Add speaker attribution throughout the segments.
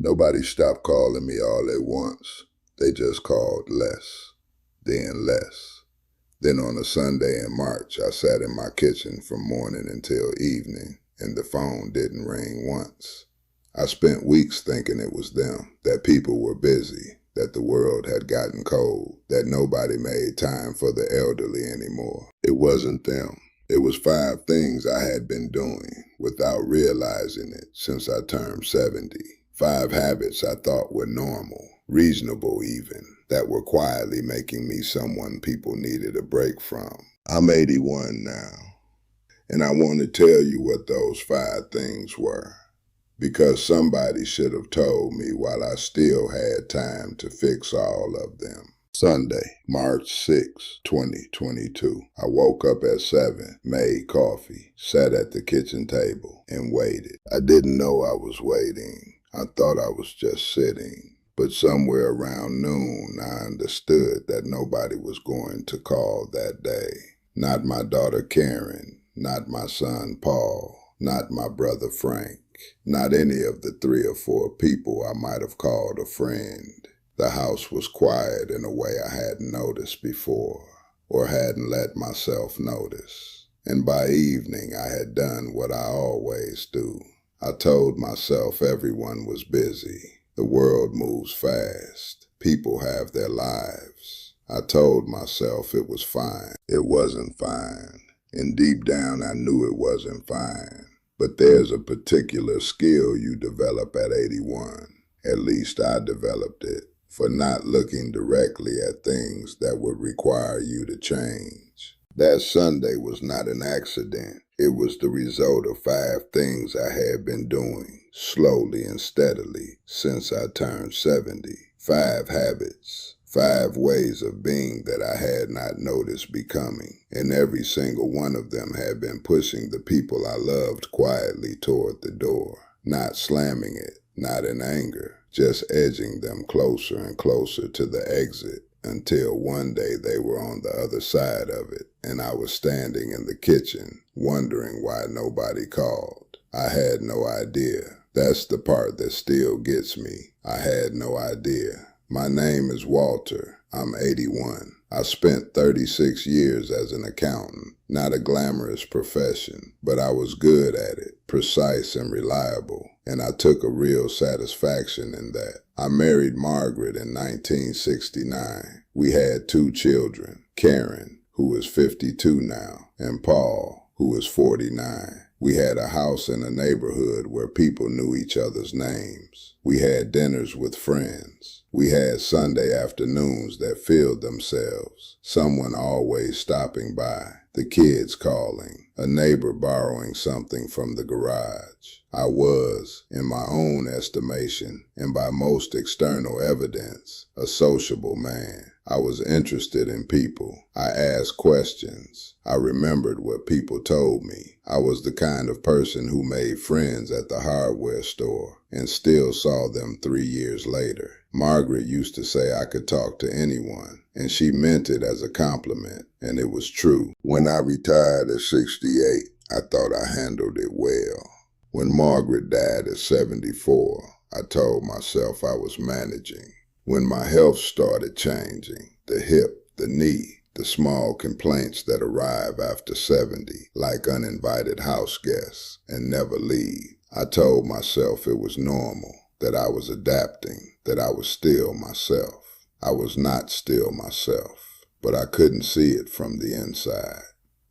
Speaker 1: Nobody stopped calling me all at once. They just called less, then less. Then on a Sunday in March, I sat in my kitchen from morning until evening, and the phone didn't ring once. I spent weeks thinking it was them, that people were busy, that the world had gotten cold, that nobody made time for the elderly anymore. It wasn't them. It was 5 things I had been doing without realizing it since I turned 70. 5 habits I thought were normal, reasonable even, that were quietly making me someone people needed a break from. I'm 81 now, and I want to tell you what those 5 things were, because somebody should have told me while I still had time to fix all of them. Sunday, March 6, 2022. I woke up at 7, made coffee, sat at the kitchen table, and waited. I didn't know I was waiting. I thought I was just sitting. But somewhere around noon, I understood that nobody was going to call that day. Not my daughter Karen, not my son Paul, not my brother Frank, not any of the 3 or 4 people I might have called a friend. The house was quiet in a way I hadn't noticed before, or hadn't let myself notice. And by evening, I had done what I always do. I told myself everyone was busy. The world moves fast. People have their lives. I told myself it was fine. It wasn't fine. And deep down, I knew it wasn't fine. But there's a particular skill you develop at 81. At least I developed it, for not looking directly at things that would require you to change. That Sunday was not an accident. It was the result of 5 things I had been doing, slowly and steadily, since I turned 70. 5 habits. 5 ways of being that I had not noticed becoming, and every single one of them had been pushing the people I loved quietly toward the door, not slamming it, not in anger, just edging them closer and closer to the exit, until one day they were on the other side of it, and I was standing in the kitchen, wondering why nobody called. I had no idea. That's the part that still gets me. I had no idea. My name is Walter. I'm 81. I spent 36 years as an accountant. Not a glamorous profession, but I was good at it, precise and reliable, and I took a real satisfaction in that. I married Margaret in 1969. We had 2 children, Karen, who is 52 now, and Paul, who is 49. We had a house in a neighborhood where people knew each other's names. We had dinners with friends. We had Sunday afternoons that filled themselves, someone always stopping by, the kids calling, a neighbor borrowing something from the garage. I was, in my own estimation, and by most external evidence, a sociable man. I was interested in people. I asked questions. I remembered what people told me. I was the kind of person who made friends at the hardware store and still saw them 3 years later. Margaret used to say I could talk to anyone, and she meant it as a compliment, and it was true. When I retired at 68, I thought I handled it well. When Margaret died at 74, I told myself I was managing. When my health started changing, the hip, the knee, the small complaints that arrive after 70, like uninvited house guests, and never leave, I told myself it was normal, that I was adapting, that I was still myself. I was not still myself, but I couldn't see it from the inside.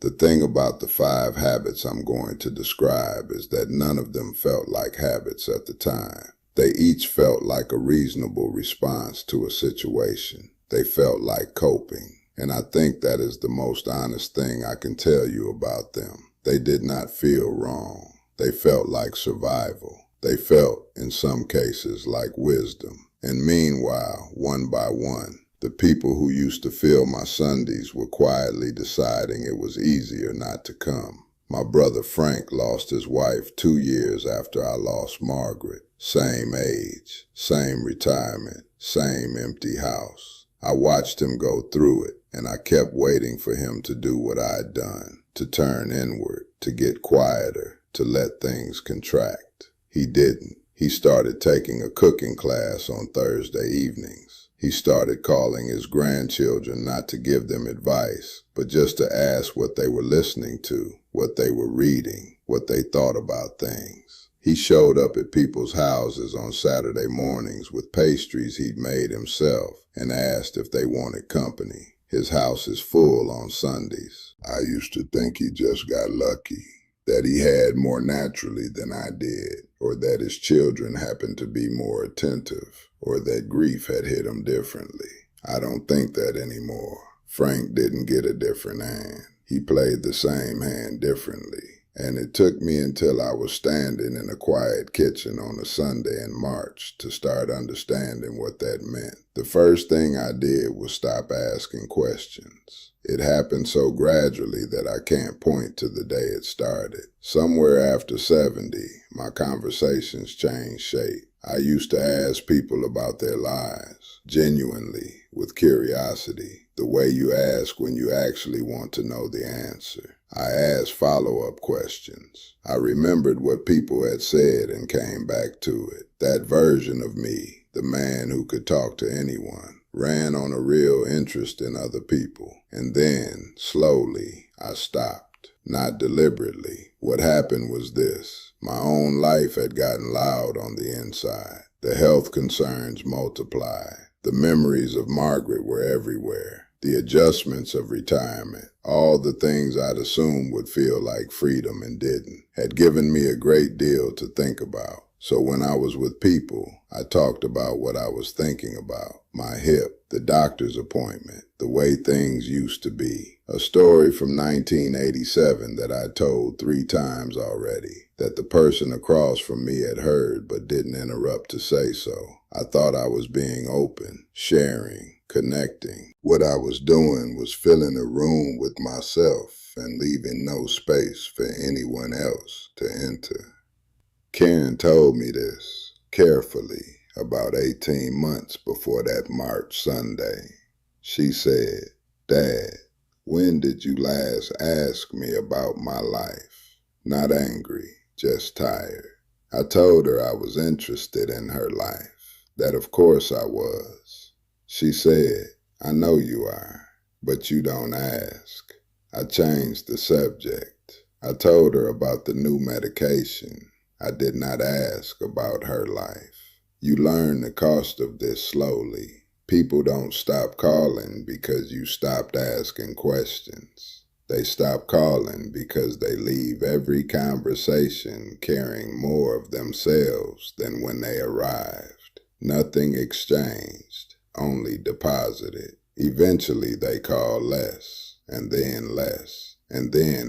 Speaker 1: The thing about the 5 habits I'm going to describe is that none of them felt like habits at the time. They each felt like a reasonable response to a situation. They felt like coping, and I think that is the most honest thing I can tell you about them. They did not feel wrong. They felt like survival. They felt, in some cases, like wisdom. And meanwhile, one by one, the people who used to fill my Sundays were quietly deciding it was easier not to come. My brother Frank lost his wife 2 years after I lost Margaret. Same age, same retirement, same empty house. I watched him go through it, and I kept waiting for him to do what I'd done, to turn inward, to get quieter, to let things contract. He didn't. He started taking a cooking class on Thursday evenings. He started calling his grandchildren not to give them advice, but just to ask what they were listening to, what they were reading, what they thought about things. He showed up at people's houses on Saturday mornings with pastries he'd made himself and asked if they wanted company. His house is full on Sundays. I used to think he just got lucky, that he had more naturally than I did, or that his children happened to be more attentive, or that grief had hit him differently. I don't think that anymore. Frank didn't get a different hand. He played the same hand differently. And it took me until I was standing in a quiet kitchen on a Sunday in March to start understanding what that meant. The first thing I did was stop asking questions. It happened so gradually that I can't point to the day it started. Somewhere after 70, my conversations changed shape. I used to ask people about their lives, genuinely, with curiosity, the way you ask when you actually want to know the answer. I asked follow-up questions. I remembered what people had said and came back to it. That version of me, the man who could talk to anyone, ran on a real interest in other people. And then, slowly, I stopped. Not deliberately. What happened was this. My own life had gotten loud on the inside. The health concerns multiplied. The memories of Margaret were everywhere. The adjustments of retirement, all the things I'd assumed would feel like freedom and didn't, had given me a great deal to think about. So when I was with people, I talked about what I was thinking about. My hip, the doctor's appointment, the way things used to be. A story from 1987 that I told 3 times already, that the person across from me had heard but didn't interrupt to say so. I thought I was being open, sharing, connecting. What I was doing was filling a room with myself and leaving no space for anyone else to enter. Karen told me this, carefully, about 18 months before that March Sunday. She said, "Dad, when did you last ask me about my life?" Not angry, just tired. I told her I was interested in her life, that of course I was. She said, "I know you are, but you don't ask." I changed the subject. I told her about the new medication. I did not ask about her life. You learn the cost of this slowly. People don't stop calling because you stopped asking questions. They stop calling because they leave every conversation carrying more of themselves than when they arrived. Nothing exchanged, only deposited. Eventually they call less, and then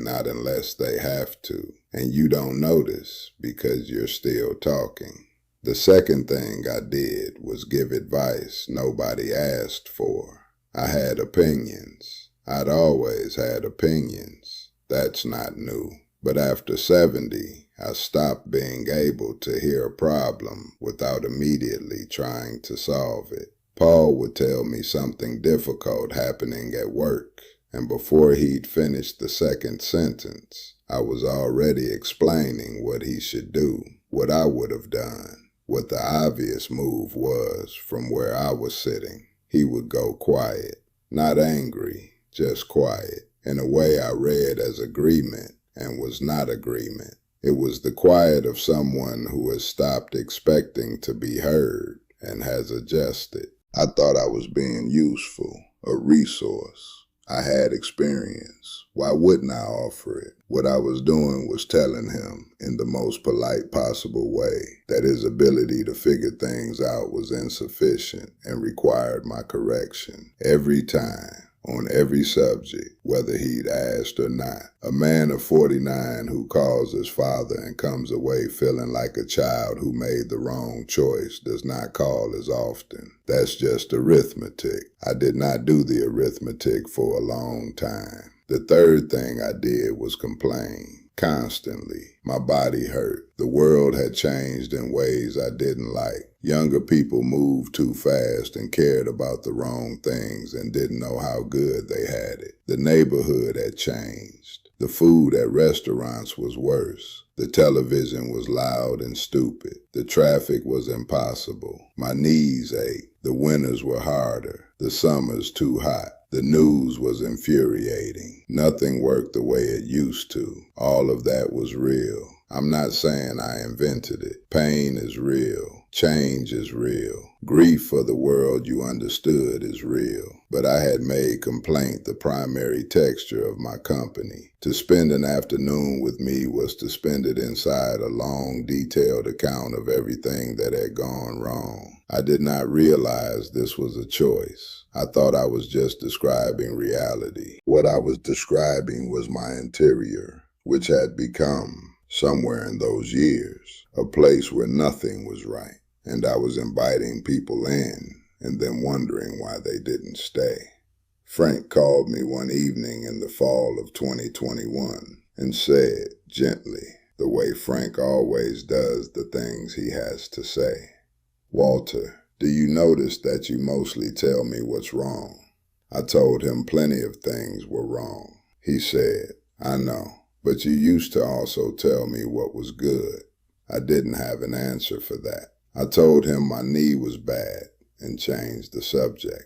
Speaker 1: not unless they have to, and you don't notice because you're still talking. The second thing I did was give advice nobody asked for. I had opinions. I'd always had opinions. That's not new. But after 70, I stopped being able to hear a problem without immediately trying to solve it. Paul would tell me something difficult happening at work, and before he'd finished the second sentence, I was already explaining what he should do, what I would have done, what the obvious move was from where I was sitting. He would go quiet, not angry, just quiet, in a way I read as agreement and was not agreement. It was the quiet of someone who has stopped expecting to be heard and has adjusted. I thought I was being useful, a resource. I had experience. Why wouldn't I offer it? What I was doing was telling him, in the most polite possible way, that his ability to figure things out was insufficient and required my correction. Every time, on every subject, whether he'd asked or not. A man of 49 who calls his father and comes away feeling like a child who made the wrong choice does not call as often. That's just arithmetic. I did not do the arithmetic for a long time. The third thing I did was complain. Constantly. My body hurt. The world had changed in ways I didn't like. Younger people moved too fast and cared about the wrong things and didn't know how good they had it. The neighborhood had changed. The food at restaurants was worse. The television was loud and stupid. The traffic was impossible. My knees ached. The winters were harder. The summers too hot. The news was infuriating. Nothing worked the way it used to. All of that was real. I'm not saying I invented it. Pain is real. Change is real. Grief for the world you understood is real. But I had made complaint the primary texture of my company. To spend an afternoon with me was to spend it inside a long, detailed account of everything that had gone wrong. I did not realize this was a choice. I thought I was just describing reality. What I was describing was my interior, which had become, somewhere in those years, a place where nothing was right. And I was inviting people in and then wondering why they didn't stay. Frank called me one evening in the fall of 2021 and said, gently, the way Frank always does the things he has to say, "Walter, do you notice that you mostly tell me what's wrong?" I told him plenty of things were wrong. He said, "I know, but you used to also tell me what was good." I didn't have an answer for that. I told him my knee was bad and changed the subject.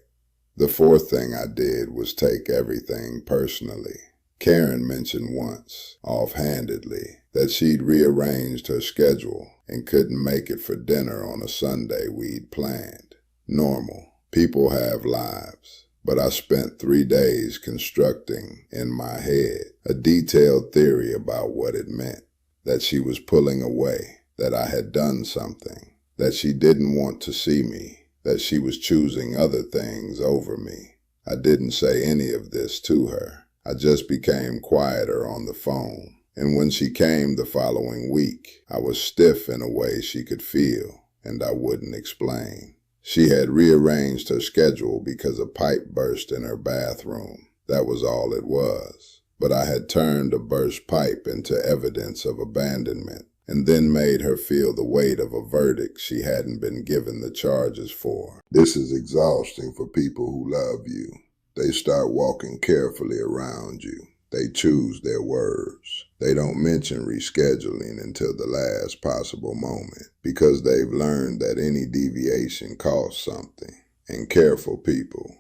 Speaker 1: The fourth thing I did was take everything personally. Karen mentioned once, offhandedly, that she'd rearranged her schedule and couldn't make it for dinner on a Sunday we'd planned. Normal. People have lives. But I spent 3 days constructing, in my head, a detailed theory about what it meant. That she was pulling away, that I had done something, that she didn't want to see me, that she was choosing other things over me. I didn't say any of this to her. I just became quieter on the phone. And when she came the following week, I was stiff in a way she could feel, and I wouldn't explain. She had rearranged her schedule because a pipe burst in her bathroom. That was all it was. But I had turned a burst pipe into evidence of abandonment, and then made her feel the weight of a verdict she hadn't been given the charges for. This is exhausting for people who love you. They start walking carefully around you. They choose their words. They don't mention rescheduling until the last possible moment, because they've learned that any deviation costs something. And careful people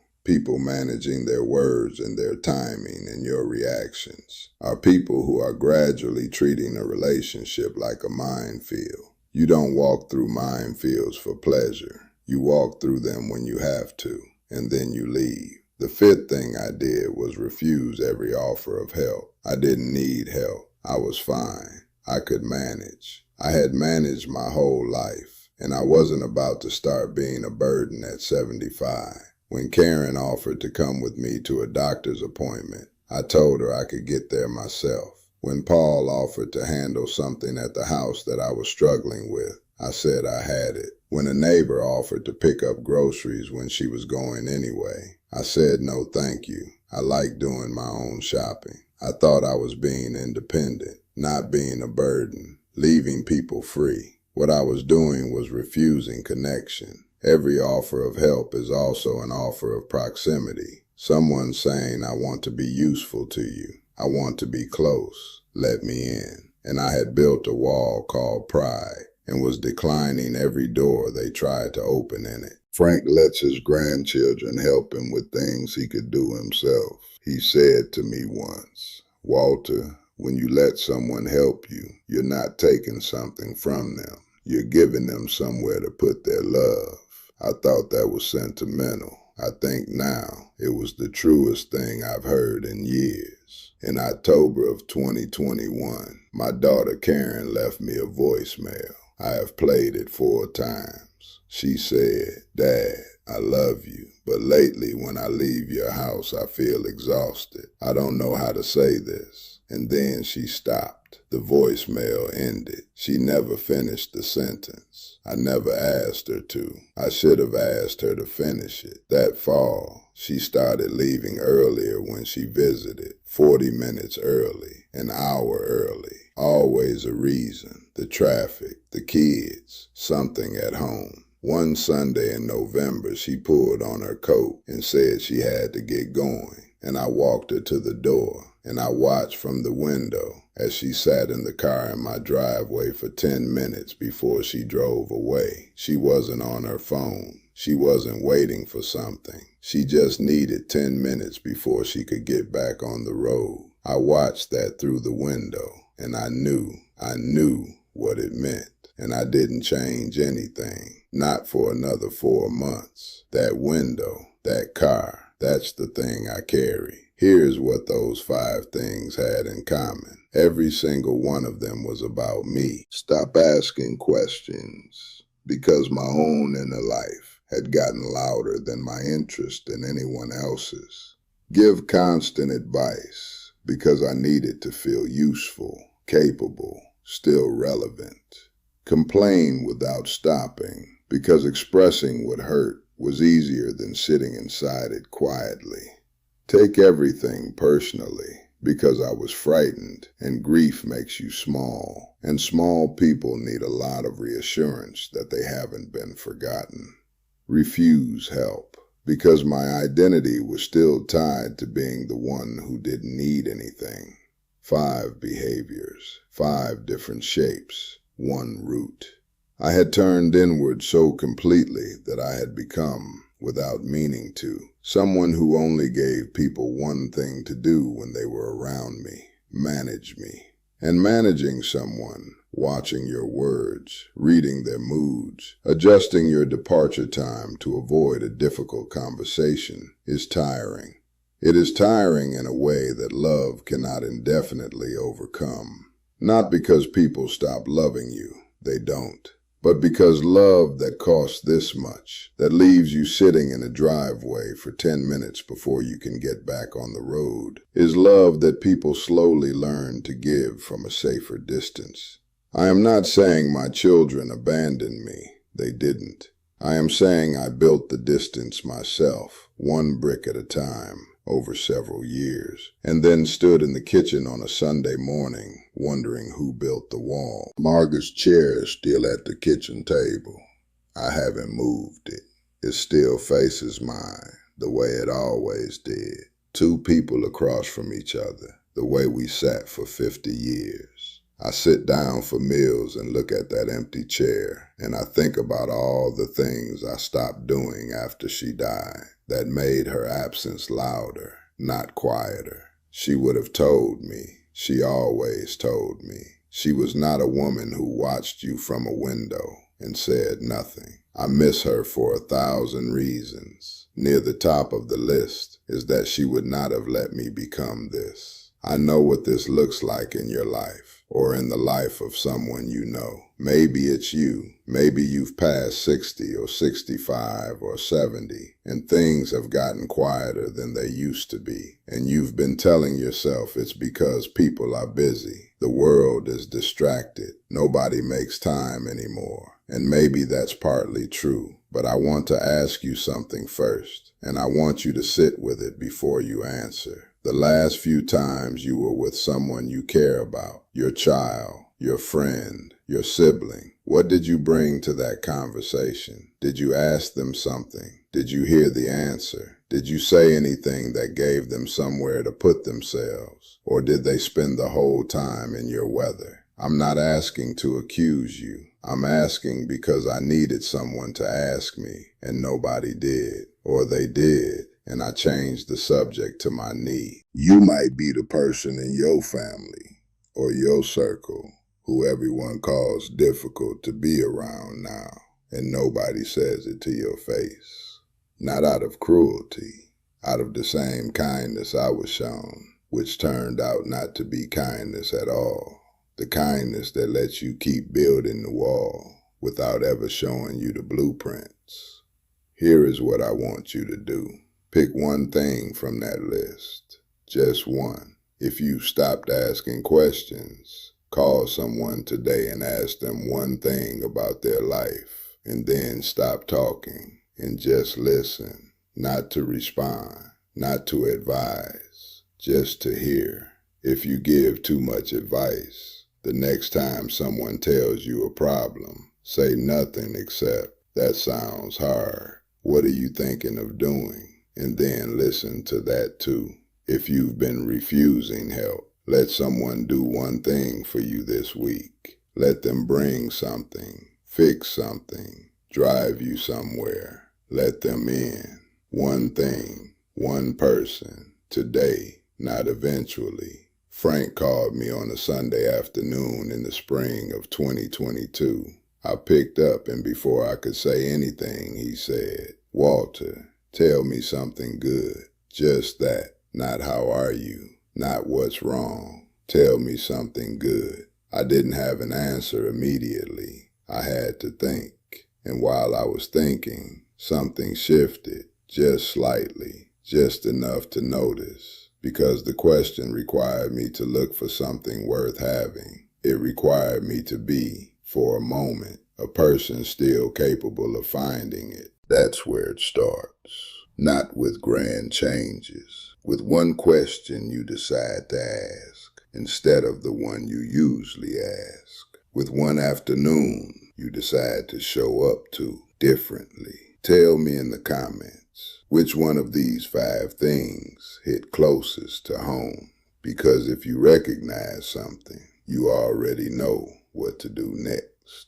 Speaker 1: managing their words and their timing and your reactions, are people who are gradually treating a relationship like a minefield. You don't walk through minefields for pleasure. You walk through them when you have to, and then you leave. The fifth thing I did was refuse every offer of help. I didn't need help. I was fine. I could manage. I had managed my whole life, and I wasn't about to start being a burden at 75. When Karen offered to come with me to a doctor's appointment, I told her I could get there myself. When Paul offered to handle something at the house that I was struggling with, I said I had it. When a neighbor offered to pick up groceries when she was going anyway, I said no thank you. I like doing my own shopping. I thought I was being independent, not being a burden, leaving people free. What I was doing was refusing connection. Every offer of help is also an offer of proximity. Someone saying, I want to be useful to you. I want to be close. Let me in. And I had built a wall called pride and was declining every door they tried to open in it. Frank lets his grandchildren help him with things he could do himself. He said to me once, "Walter, when you let someone help you, you're not taking something from them. You're giving them somewhere to put their love." I thought that was sentimental. I think now it was the truest thing I've heard in years. In October of 2021, my daughter Karen left me a voicemail. I have played it 4 times. She said, "Dad, I love you, but lately when I leave your house, I feel exhausted. I don't know how to say this." And then she stopped. The voicemail ended. She never finished the sentence. I never asked her to. I should have asked her to finish it. That fall, she started leaving earlier when she visited, 40 minutes early, an hour early. Always a reason. The traffic, the kids, something at home. One Sunday in November, she pulled on her coat and said she had to get going. and I walked her to the door, and I watched from the window as she sat in the car in my driveway for 10 minutes before she drove away. She wasn't on her phone. She wasn't waiting for something. She just needed 10 minutes before she could get back on the road. I watched that through the window, and I knew what it meant. And I didn't change anything, not for another 4 months. That window, that car, that's the thing I carry. Here's what those 5 things had in common. Every single one of them was about me. Stop asking questions, because my own inner life had gotten louder than my interest in anyone else's. Give constant advice, because I needed to feel useful, capable, still relevant. Complain without stopping, because expressing what hurt was easier than sitting inside it quietly. Take everything personally, because I was frightened, and grief makes you small, and small people need a lot of reassurance that they haven't been forgotten. Refuse help, because my identity was still tied to being the one who didn't need anything. 5 behaviors, 5 different shapes, 1 root. I had turned inward so completely that I had become, without meaning to, someone who only gave people one thing to do when they were around me: manage me. And managing someone, watching your words, reading their moods, adjusting your departure time to avoid a difficult conversation, is tiring. It is tiring in a way that love cannot indefinitely overcome. Not because people stop loving you, they don't, but because love that costs this much, that leaves you sitting in a driveway for 10 minutes before you can get back on the road, is love that people slowly learn to give from a safer distance. I am not saying my children abandoned me. They didn't. I am saying I built the distance myself, 1 brick at a time, over several years, and then stood in the kitchen on a Sunday morning, wondering who built the wall. Margaret's chair is still at the kitchen table. I haven't moved it. It still faces mine, the way it always did. 2 people across from each other, the way we sat for 50 years. I sit down for meals and look at that empty chair, and I think about all the things I stopped doing after she died that made her absence louder, not quieter. She would have told me. She always told me. She was not a woman who watched you from a window and said nothing. I miss her for 1,000 reasons. Near the top of the list is that she would not have let me become this. I know what this looks like in your life, or in the life of someone you know. Maybe it's you. Maybe you've passed 60 or 65 or 70, and things have gotten quieter than they used to be, and you've been telling yourself it's because people are busy. The world is distracted. Nobody makes time anymore. And maybe that's partly true, but I want to ask you something first, and I want you to sit with it before you answer. The last few times you were with someone you care about, your child, your friend, your sibling, what did you bring to that conversation? Did you ask them something? Did you hear the answer? Did you say anything that gave them somewhere to put themselves? Or did they spend the whole time in your weather? I'm not asking to accuse you. I'm asking because I needed someone to ask me, and nobody did. Or they did, and I changed the subject to my need. You might be the person in your family or your circle who everyone calls difficult to be around now, and nobody says it to your face. Not out of cruelty, out of the same kindness I was shown, which turned out not to be kindness at all. The kindness that lets you keep building the wall without ever showing you the blueprints. Here is what I want you to do. Pick one thing from that list. Just one. If you stopped asking questions, call someone today and ask them one thing about their life, and then stop talking and just listen. Not to respond, not to advise, just to hear. If you give too much advice, the next time someone tells you a problem, say nothing except, "That sounds hard. What are you thinking of doing?" And then listen to that too. If you've been refusing help, let someone do one thing for you this week. Let them bring something, fix something, drive you somewhere. Let them in. One thing, one person, today, not eventually. Frank called me on a Sunday afternoon in the spring of 2022. I picked up, and before I could say anything, he said, "Walter, tell me something good. Just that. Not how are you, not what's wrong. Tell me something good." I didn't have an answer immediately. I had to think. And while I was thinking, something shifted, just slightly, just enough to notice. Because the question required me to look for something worth having. It required me to be, for a moment, a person still capable of finding it. That's where it starts. Not with grand changes. With one question you decide to ask, instead of the one you usually ask. With one afternoon you decide to show up to differently. Tell me in the comments, which one of these 5 things hit closest to home? Because if you recognize something, you already know what to do next.